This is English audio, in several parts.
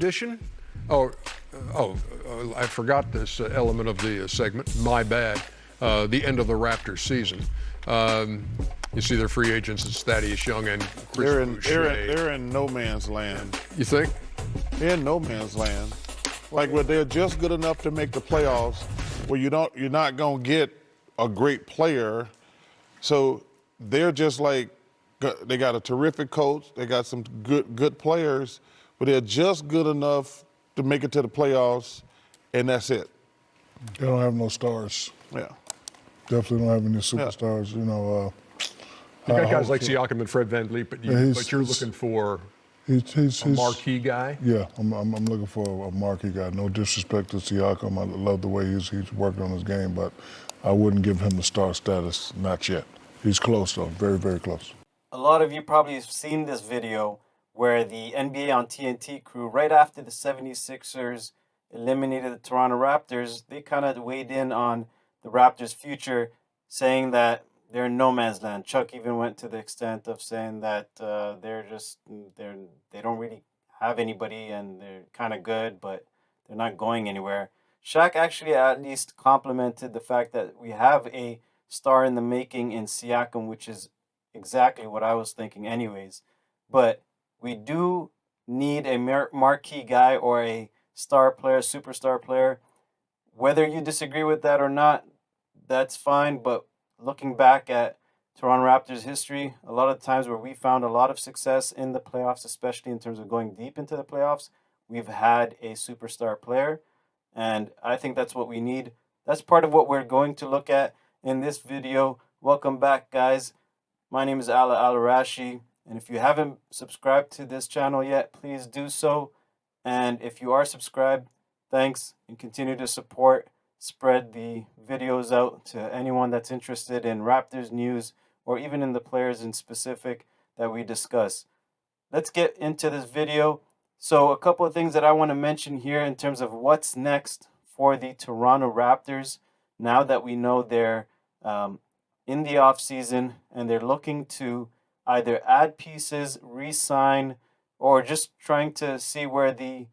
Addition? Oh, I forgot this element of the segment. My bad. The end of the Raptors season. You see their free agents, it's Thaddeus Young and Chris Boucher. They're in no man's land. You think? They're in no man's land. Like where they're just good enough to make the playoffs, where you're not gonna get a great player. So they're just like, they got a terrific coach, they got some good players, but they're just good enough to make it to the playoffs, and that's it. They don't have no stars. Yeah. Definitely don't have any superstars. You know, You got guys like Siakam and Fred VanVleet, but you're looking for a marquee guy? Yeah, I'm looking for a marquee guy. No disrespect to Siakam. I love the way he's working on his game, but I wouldn't give him the star status, not yet. He's close, though, very, very close. A lot of you probably have seen this video where the NBA on TNT crew, right after the 76ers eliminated the Toronto Raptors, they kind of weighed in on the Raptors' future, saying that they're in no man's land. Chuck even went to the extent of saying that they don't really have anybody and they're kind of good, but they're not going anywhere. Shaq actually at least complimented the fact that we have a star in the making in Siakam, which is exactly what I was thinking anyways. But we do need a marquee guy or a star player, superstar player. Whether you disagree with that or not, that's fine. But looking back at Toronto Raptors history, a lot of times where we found a lot of success in the playoffs, especially in terms of going deep into the playoffs, we've had a superstar player. And I think that's what we need. That's part of what we're going to look at in this video. Welcome back, guys. My name is Ala Alarashi. And if you haven't subscribed to this channel yet, please do so. And if you are subscribed, thanks, and continue to support. Spread the videos out to anyone that's interested in Raptors news or even in the players in specific that we discuss. Let's get into this video. So a couple of things that I want to mention here in terms of what's next for the Toronto Raptors now that we know they're in the offseason and they're looking to either add pieces, re-sign, or just trying to see where the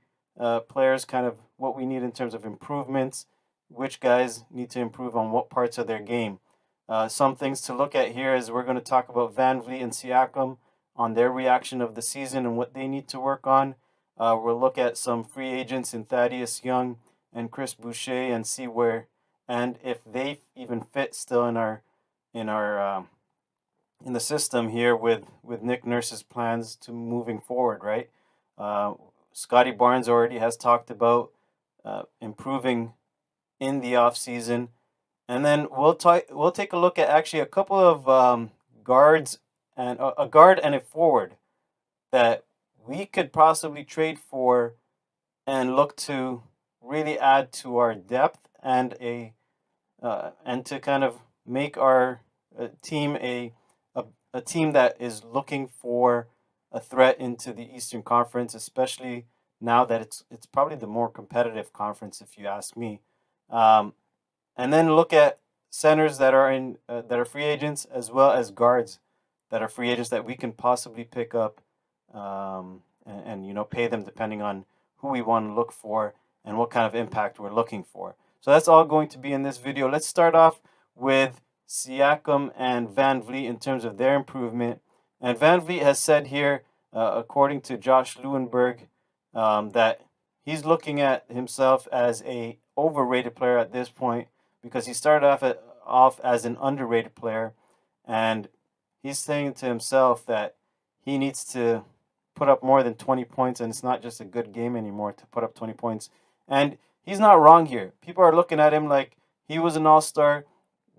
players kind of what we need in terms of improvements, which guys need to improve on what parts of their game. Some things to look at here is we're going to talk about VanVleet and Siakam on their reaction of the season and what they need to work on. We'll look at some free agents in Thaddeus Young and Chris Boucher and see where and if they even fit still in the system here with Nick Nurse's plans to moving forward, right? Scotty Barnes already has talked about improving in the off season, and then we'll take a look at actually a couple of guards and a guard and a forward that we could possibly trade for and look to really add to our depth and to kind of make our team a team that is looking for a threat into the Eastern Conference, especially now that it's probably the more competitive conference, if you ask me. And then look at centers that are free agents as well as guards that are free agents that we can possibly pick up and pay them depending on who we want to look for and what kind of impact we're looking for. So that's all going to be in this video. Let's start off with Siakam and VanVleet in terms of their improvement. And VanVleet has said here, according to Josh Lewenberg, that he's looking at himself as a overrated player at this point because he started off as an underrated player, and he's saying to himself that he needs to put up more than 20 points, and it's not just a good game anymore to put up 20 points. And he's not wrong here. People are looking at him like he was an all-star.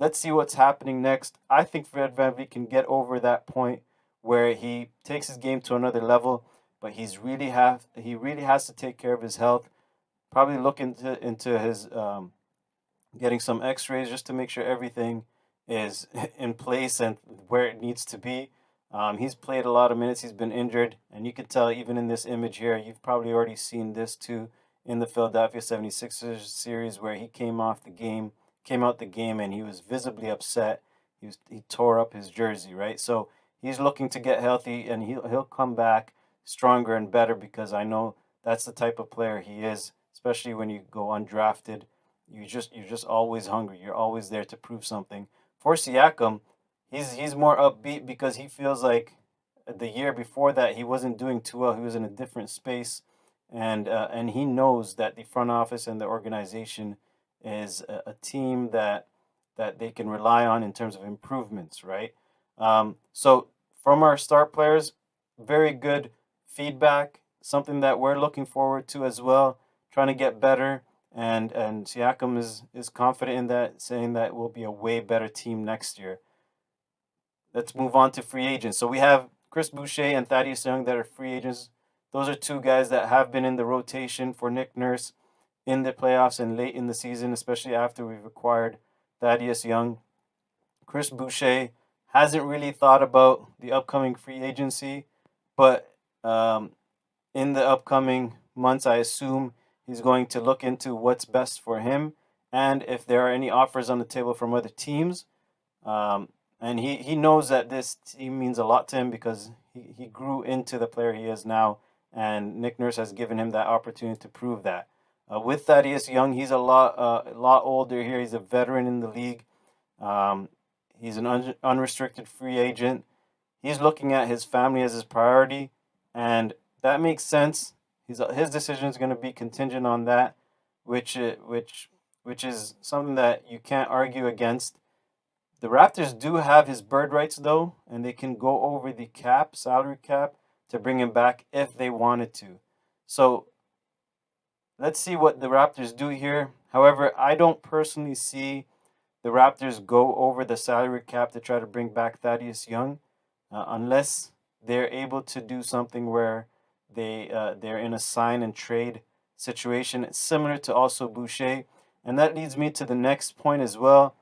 Let's see what's happening next. I think Fred VanVleet can get over that point where he takes his game to another level, but he really has to take care of his health. Probably look into his getting some X-rays just to make sure everything is in place and where it needs to be. He's played a lot of minutes. He's been injured, and you can tell even in this image here. You've probably already seen this too in the Philadelphia 76ers series where he came out the game, and he was visibly upset. He tore up his jersey, right? So he's looking to get healthy, and he'll come back stronger and better because I know that's the type of player he is. Especially when you go undrafted, you're just always hungry. You're always there to prove something. For Siakam, he's more upbeat because he feels like the year before that he wasn't doing too well. He was in a different space, and he knows that the front office and the organization is a team that they can rely on in terms of improvements, right? So from our star players, very good feedback. Something that we're looking forward to as well, trying to get better. And Siakam is confident in that, saying that we'll be a way better team next year. Let's move on to free agents. So we have Chris Boucher and Thaddeus Young that are free agents. Those are two guys that have been in the rotation for Nick Nurse in the playoffs and late in the season, especially after we've acquired Thaddeus Young. Chris Boucher hasn't really thought about the upcoming free agency, but in the upcoming months, I assume he's going to look into what's best for him and if there are any offers on the table from other teams. And he knows that this team means a lot to him because he grew into the player he is now, and Nick Nurse has given him that opportunity to prove that. With Thaddeus Young, he's a lot older here. He's a veteran in the league. He's an unrestricted free agent. He's looking at his family as his priority, and that makes sense. His decision is going to be contingent on that, which is something that you can't argue against. The Raptors do have his bird rights though, and they can go over the salary cap, to bring him back if they wanted to. So let's see what the Raptors do here. However, I don't personally see the Raptors go over the salary cap to try to bring back Thaddeus Young, unless they're able to do something where they're in a sign and trade situation similar to also Boucher. And that leads me to the next point as well.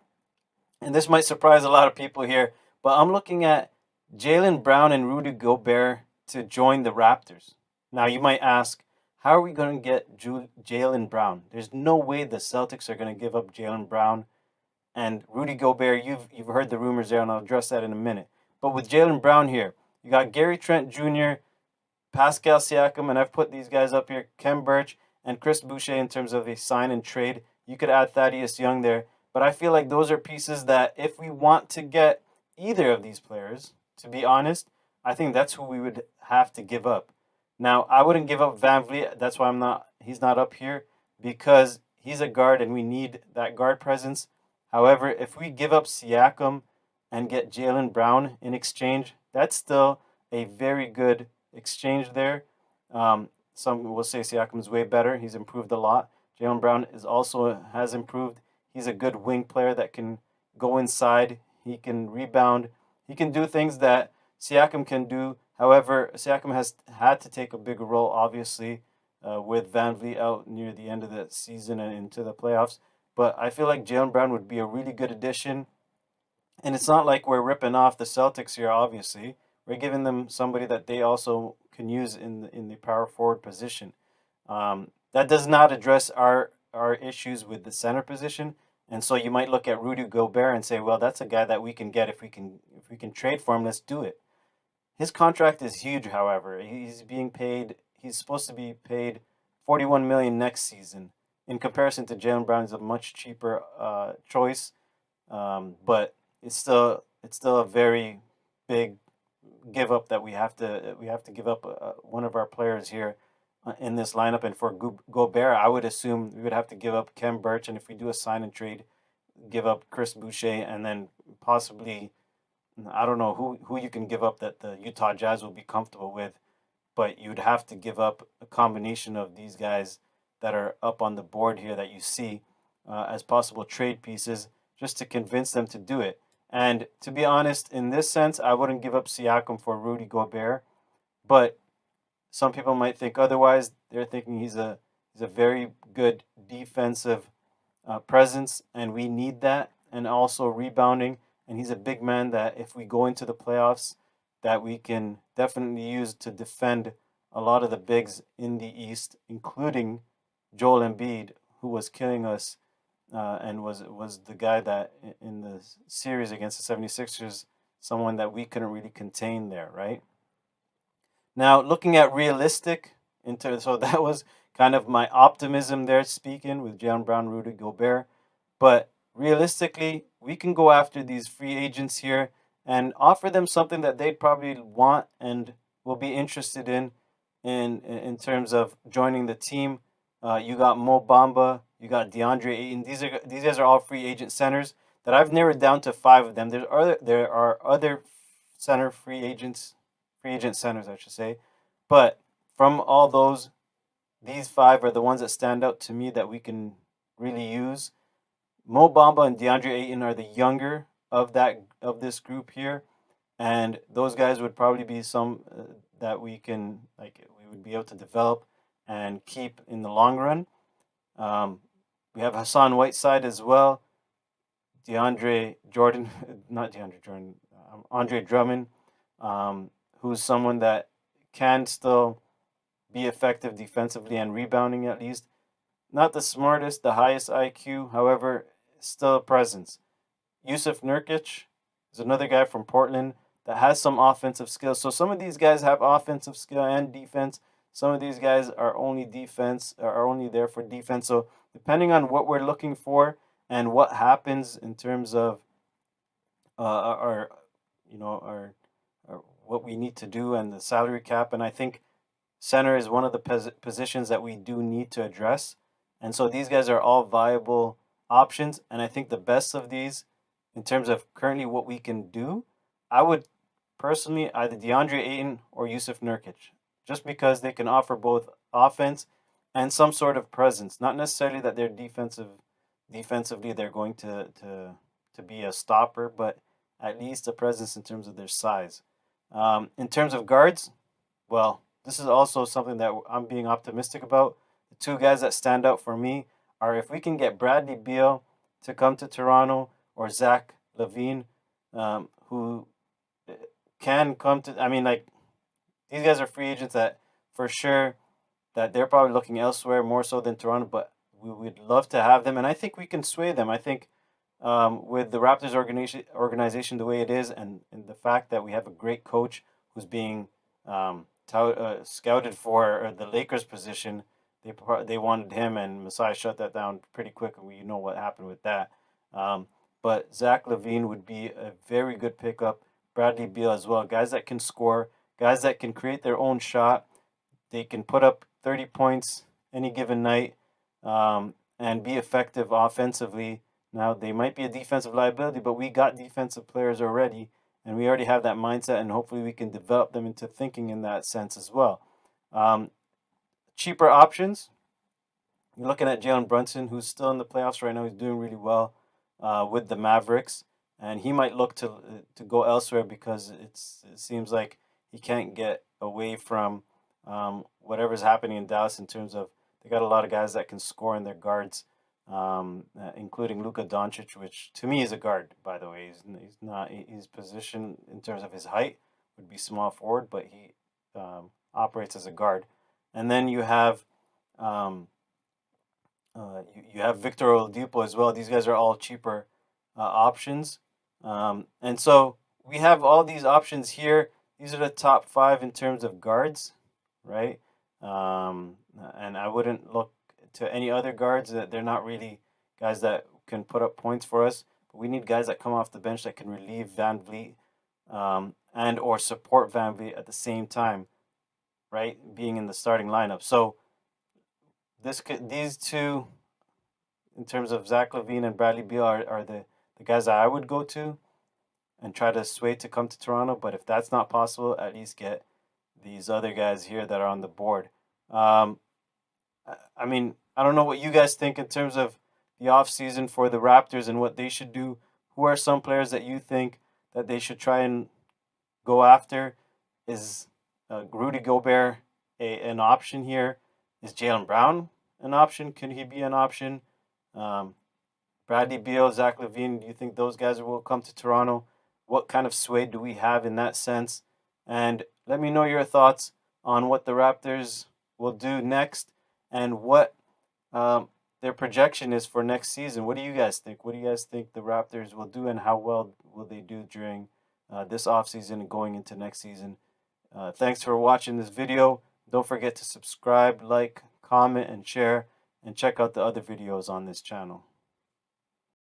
And this might surprise a lot of people here, but I'm looking at Jaylen Brown and Rudy Gobert to join the Raptors. Now, you might ask, how are we going to get Jaylen Brown? There's no way the Celtics are going to give up Jaylen Brown and Rudy Gobert. You've heard the rumors there, and I'll address that in a minute. But with Jaylen Brown here, you got Gary Trent Jr., Pascal Siakam, and I've put these guys up here, Kem Birch and Chris Boucher in terms of a sign and trade. You could add Thaddeus Young there. But I feel like those are pieces that if we want to get either of these players, to be honest, I think that's who we would have to give up. Now, I wouldn't give up Van Vliet. That's why he's not up here, because he's a guard and we need that guard presence. However, if we give up Siakam and get Jaylen Brown in exchange, that's still a very good exchange there. Some will say Siakam is way better. He's improved a lot. Jaylen Brown has improved. He's a good wing player that can go inside. He can rebound. He can do things that Siakam can do. However, Siakam has had to take a bigger role, obviously, with Van Vliet out near the end of the season and into the playoffs. But I feel like Jaylen Brown would be a really good addition. And it's not like we're ripping off the Celtics here, obviously. We're giving them somebody that they also can use in the power forward position. That does not address our issues with the center position. And so you might look at Rudy Gobert and say, well, that's a guy that we can get if we can trade for him. Let's do it. His contract is huge, however. He's supposed to be paid $41 million next season. In comparison to Jaylen Brown, is a much cheaper choice, but it's still a very big give up that we have to give up one of our players here in this lineup. And for Gobert, I would assume we would have to give up Kem Birch, and if we do a sign and trade, give up Chris Boucher, and then possibly, I don't know who you can give up that the Utah Jazz will be comfortable with, but you'd have to give up a combination of these guys that are up on the board here that you see as possible trade pieces just to convince them to do it. And to be honest, in this sense, I wouldn't give up Siakam for Rudy Gobert, but some people might think otherwise. They're thinking he's a very good defensive presence, and we need that, and also rebounding. And he's a big man that if we go into the playoffs, that we can definitely use to defend a lot of the bigs in the East, including Joel Embiid, who was killing us and was the guy that in the series against the 76ers, someone that we couldn't really contain there, right? Now, looking at realistic So that was kind of my optimism there speaking with Jalen Brown, Rudy Gobert. But realistically, we can go after these free agents here and offer them something that they'd probably want and will be interested in terms of joining the team. You got Mo Bamba, you got DeAndre Ayton. These guys are all free agent centers that I've narrowed down to 5 of them. There are other free agent centers, I should say, but from all those, these 5 are the ones that stand out to me that we can really use. Mo Bamba and DeAndre Ayton are the younger of this group here, and those guys would probably be some that we would be able to develop and keep in the long run. Um, we have Hassan Whiteside as well, DeAndre Jordan, not DeAndre Jordan, Andre Drummond, who's someone that can still be effective defensively and rebounding at least. Not the smartest, the highest IQ, however, still a presence. Yusuf Nurkic is another guy from Portland that has some offensive skills. So some of these guys have offensive skill and defense. Some of these guys are only there for defense. So depending on what we're looking for and what happens in terms of our what we need to do and the salary cap, and I think center is one of the positions that we do need to address. And so these guys are all viable options. And I think the best of these, in terms of currently what we can do, I would personally either DeAndre Ayton or Yusuf Nurkic, just because they can offer both offense and some sort of presence. Not necessarily that they're defensively they're going to be a stopper, but at least a presence in terms of their size. In terms of guards, well, this is also something that I'm being optimistic about. The 2 guys that stand out for me are if we can get Bradley Beal to come to Toronto or Zach LaVine, who can come to. I mean, like, these guys are free agents that for sure that they're probably looking elsewhere more so than Toronto, but we would love to have them, and I think we can sway them. I think with the Raptors organization the way it is, and the fact that we have a great coach who's being scouted for the Lakers position, they wanted him, and Masai shut that down pretty quick. You know what happened with that. But Zach LaVine would be a very good pickup. Bradley Beal as well. Guys that can score, guys that can create their own shot. They can put up 30 points any given night and be effective offensively. Now, they might be a defensive liability, but we got defensive players already, and we already have that mindset, and hopefully we can develop them into thinking in that sense as well. Cheaper options. You're looking at Jalen Brunson, who's still in the playoffs right now. He's doing really well with the Mavericks, and he might look to go elsewhere because it seems like he can't get away from whatever's happening in Dallas in terms of they got a lot of guys that can score in their guards, including Luka Doncic, which to me is a guard, by the way. He's not his position in terms of his height would be small forward, but he operates as a guard. And then you have you have Victor Oladipo as well. These guys are all cheaper options, and so we have all these options here. These are the top 5 in terms of guards, right? And I wouldn't look to any other guards. That they're not really guys that can put up points for us. But we need guys that come off the bench that can relieve Van Vliet and or support Van Vliet at the same time, right? Being in the starting lineup. So these 2, in terms of Zach LaVine and Bradley Beal, are the guys that I would go to and try to sway to come to Toronto. But if that's not possible, at least get these other guys here that are on the board. I mean, I don't know what you guys think in terms of the offseason for the Raptors and what they should do. Who are some players that you think that they should try and go after? Is Rudy Gobert an option here? Is Jalen Brown an option? Can he be an option? Bradley Beal, Zach LaVine, do you think those guys will come to Toronto? What kind of sway do we have in that sense? And let me know your thoughts on what the Raptors will do next and what their projection is for next season. What do you guys think? What do you guys think the Raptors will do, and how well will they do during this offseason and going into next season? Thanks for watching this video. Don't forget to subscribe, like, comment, and share, and check out the other videos on this channel.